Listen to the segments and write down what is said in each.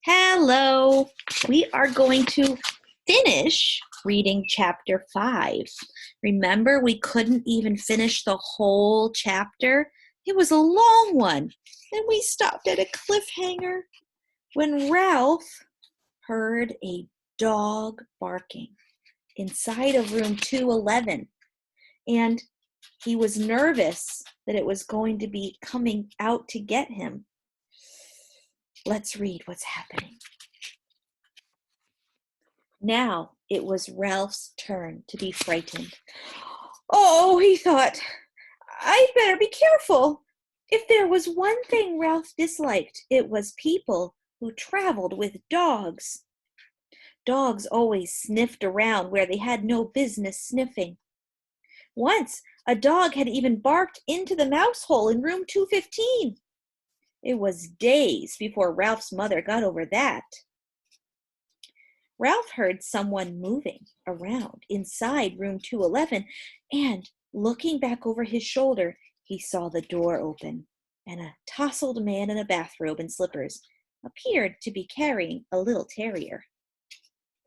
Hello. We are going to finish reading chapter 5. Remember, we couldn't even finish the whole chapter. It was a long one. And we stopped at a cliffhanger when Ralph heard a dog barking inside of room 211. And he was nervous that it was going to be coming out to get him. Let's read what's happening. Now it was Ralph's turn to be frightened. Oh, he thought, I'd better be careful. If there was one thing Ralph disliked, it was people who traveled with dogs. Dogs always sniffed around where they had no business sniffing. Once, a dog had even barked into the mouse hole in room 215. It was days before Ralph's mother got over that. Ralph heard someone moving around inside room 211, and looking back over his shoulder, he saw the door open, and a tousled man in a bathrobe and slippers appeared to be carrying a little terrier.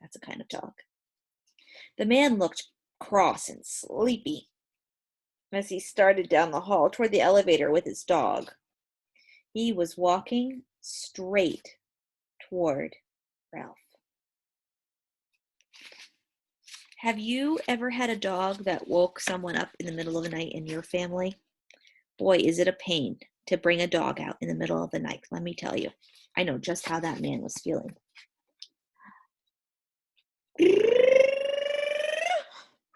That's a kind of dog. The man looked cross and sleepy as he started down the hall toward the elevator with his dog. He was walking straight toward Ralph. Have you ever had a dog that woke someone up in the middle of the night in your family? Boy, is it a pain to bring a dog out in the middle of the night, let me tell you. I know just how that man was feeling.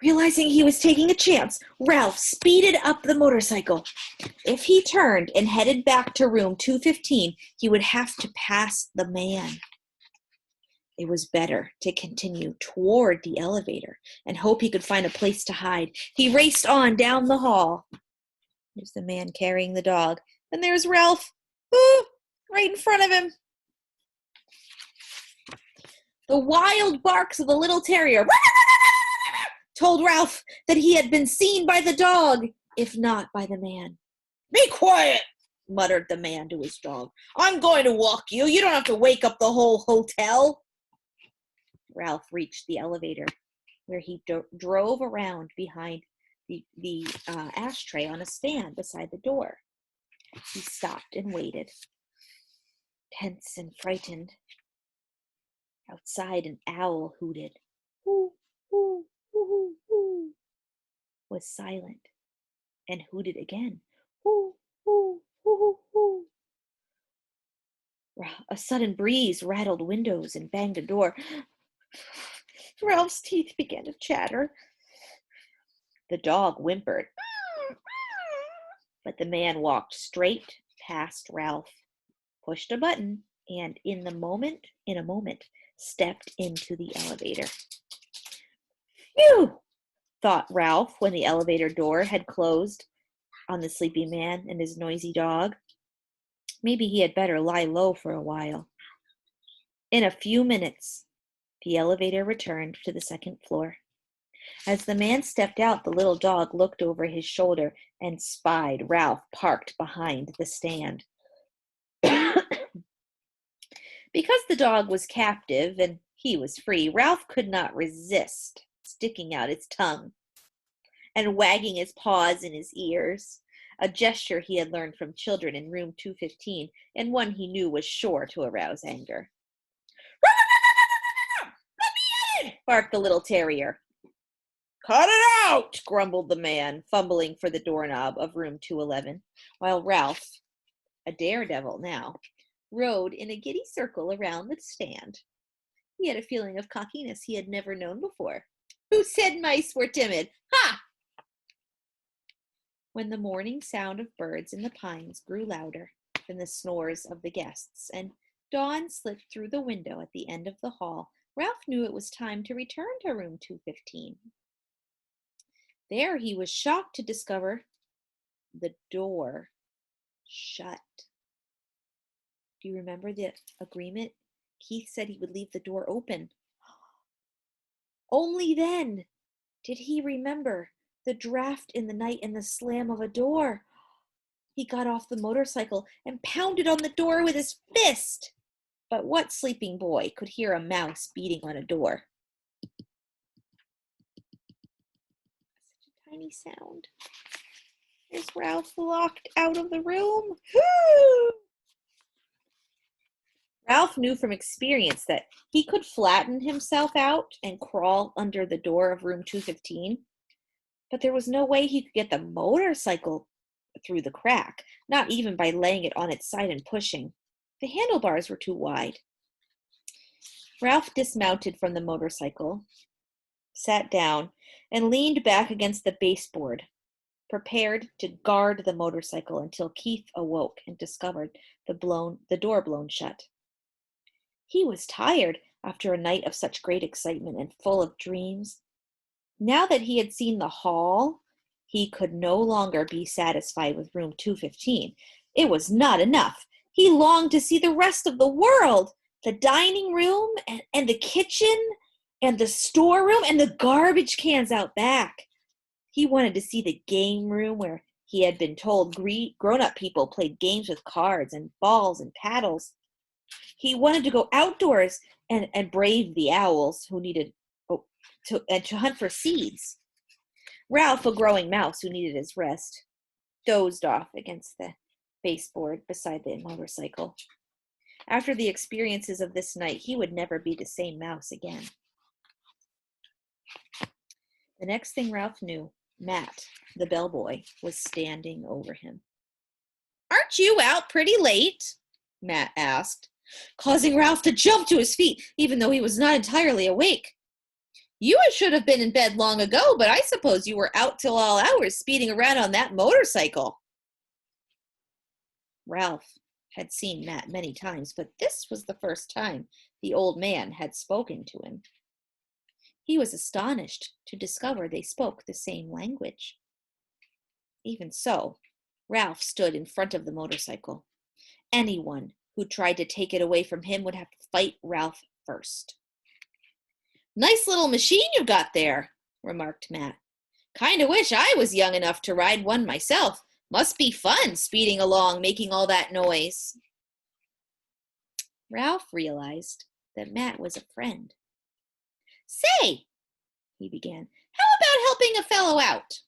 Realizing he was taking a chance, Ralph speeded up the motorcycle. If he turned and headed back to room 215, he would have to pass the man. It was better to continue toward the elevator and hope he could find a place to hide. He raced on down the hall. There's the man carrying the dog, and there's Ralph, right in front of him. The wild barks of the little terrier told Ralph that he had been seen by the dog, if not by the man. "Be quiet," muttered the man to his dog. "I'm going to walk you. You don't have to wake up the whole hotel." Ralph reached the elevator, where he drove around behind the ashtray on a stand beside the door. He stopped and waited, tense and frightened. Outside, an owl hooted. Hoo, hoo, hoo, hoo, hoo. Was silent and hooted again. Hoo, hoo, hoo, hoo, hoo. A sudden breeze rattled windows and banged a door. Ralph's teeth began to chatter. The dog whimpered, but the man walked straight past Ralph, pushed a button, and in a moment, stepped into the elevator. Phew, thought Ralph when the elevator door had closed on the sleepy man and his noisy dog. Maybe he had better lie low for a while. In a few minutes, the elevator returned to the second floor. As the man stepped out, the little dog looked over his shoulder and spied Ralph parked behind the stand. Because the dog was captive and he was free, Ralph could not resist sticking out its tongue and wagging his paws in his ears, a gesture he had learned from children in room 215 and one he knew was sure to arouse anger. "Let me in!" barked the little terrier. "Cut it out!" grumbled the man, fumbling for the doorknob of room 211, while Ralph, a daredevil now, rode in a giddy circle around the stand. He had a feeling of cockiness he had never known before. Who said mice were timid? Ha! When the morning sound of birds in the pines grew louder than the snores of the guests, and dawn slipped through the window at the end of the hall, Ralph knew it was time to return to room 215. There he was shocked to discover the door shut. Do you remember the agreement? Keith said he would leave the door open. Only then did he remember the draft in the night and the slam of a door. He got off the motorcycle and pounded on the door with his fist. But what sleeping boy could hear a mouse beating on a door? Such a tiny sound. Is Ralph locked out of the room? Ralph knew from experience that he could flatten himself out and crawl under the door of room 215, but there was no way he could get the motorcycle through the crack, not even by laying it on its side and pushing. The handlebars were too wide. Ralph dismounted from the motorcycle, sat down, and leaned back against the baseboard, prepared to guard the motorcycle until Keith awoke and discovered the door blown shut. He was tired after a night of such great excitement and full of dreams. Now that he had seen the hall, he could no longer be satisfied with room 215. It was not enough. He longed to see the rest of the world, the dining room and the kitchen and the storeroom and the garbage cans out back. He wanted to see the game room where he had been told grown-up people played games with cards and balls and paddles. He wanted to go outdoors and brave the owls who needed to hunt for seeds. Ralph, a growing mouse who needed his rest, dozed off against the baseboard beside the motorcycle. After the experiences of this night, he would never be the same mouse again. The next thing Ralph knew, Matt, the bellboy, was standing over him. "Aren't you out pretty late?" Matt asked, causing Ralph to jump to his feet, even though he was not entirely awake. "You should have been in bed long ago, but I suppose you were out till all hours speeding around on that motorcycle." Ralph had seen Matt many times, but this was the first time the old man had spoken to him. He was astonished to discover they spoke the same language. Even so, Ralph stood in front of the motorcycle. Anyone who tried to take it away from him would have to fight Ralph first. "Nice little machine you've got there," remarked Matt. "Kinda wish I was young enough to ride one myself. Must be fun speeding along, making all that noise." Ralph realized that Matt was a friend. "Say," he began, "how about helping a fellow out?"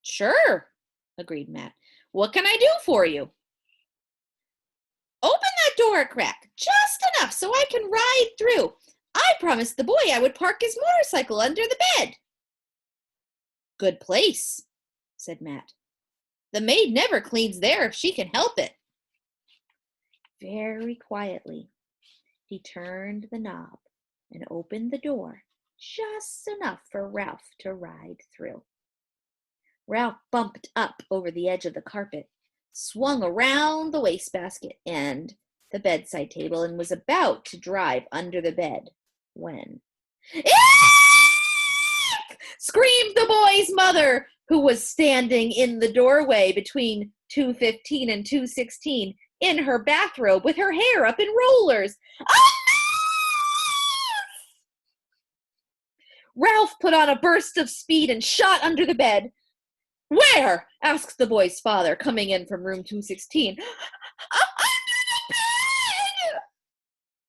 "Sure," agreed Matt. "What can I do for you?" "Open that door a crack, just enough so I can ride through. I promised the boy I would park his motorcycle under the bed." "Good place," said Matt. "The maid never cleans there if she can help it." Very quietly, he turned the knob and opened the door just enough for Ralph to ride through. Ralph bumped up over the edge of the carpet, swung around the wastebasket and the bedside table, and was about to drive under the bed when... "Eek!" screamed the boy's mother, who was standing in the doorway between 215 and 216 in her bathrobe with her hair up in rollers. "Ah!" Ralph put on a burst of speed and shot under the bed. "Where?" asked the boy's father, coming in from room 216. "Under the bed!"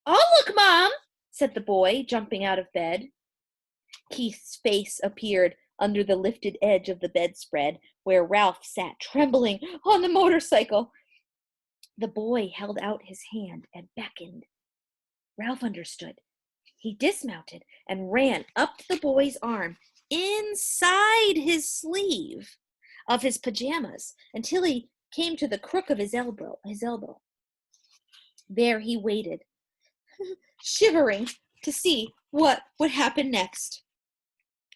"I'll look, Mom," said the boy, jumping out of bed. Keith's face appeared under the lifted edge of the bedspread, where Ralph sat trembling on the motorcycle. The boy held out his hand and beckoned. Ralph understood. He dismounted and ran up the boy's arm inside his sleeve of his pajamas until he came to the crook of his elbow. There he waited, shivering to see what would happen next.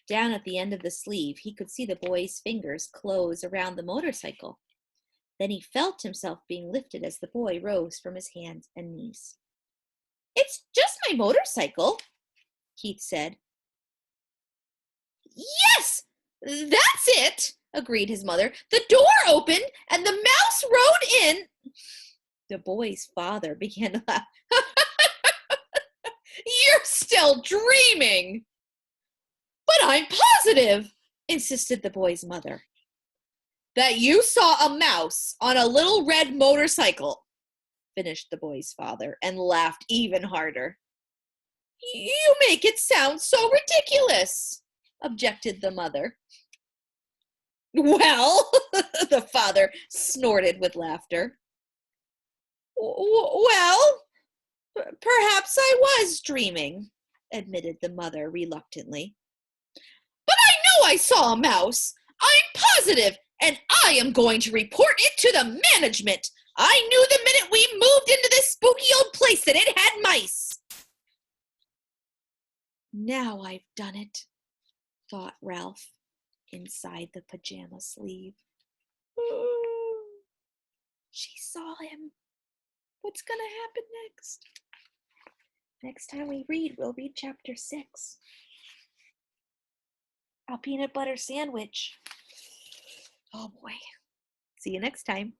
Down at the end of the sleeve, he could see the boy's fingers close around the motorcycle. Then he felt himself being lifted as the boy rose from his hands and knees. "It's just my motorcycle," Keith said. "Yes, that's it," agreed his mother. "The door opened and the mouse rode in." The boy's father began to laugh. "You're still dreaming." "But I'm positive," insisted the boy's mother, "that you saw a mouse on a little red motorcycle." finished the boy's father, and laughed even harder. You make it sound so ridiculous, objected the mother. Well, the father snorted with laughter. Well, perhaps I was dreaming, admitted the mother reluctantly. But I know I saw a mouse. I'm positive, and I am going to report it to the management. I knew the minute we moved into this spooky old place that it had mice. Now I've done it, thought Ralph inside the pajama sleeve. She saw him. What's going to happen next? Next time we read, we'll read chapter 6. A peanut butter sandwich. Oh boy. See you next time.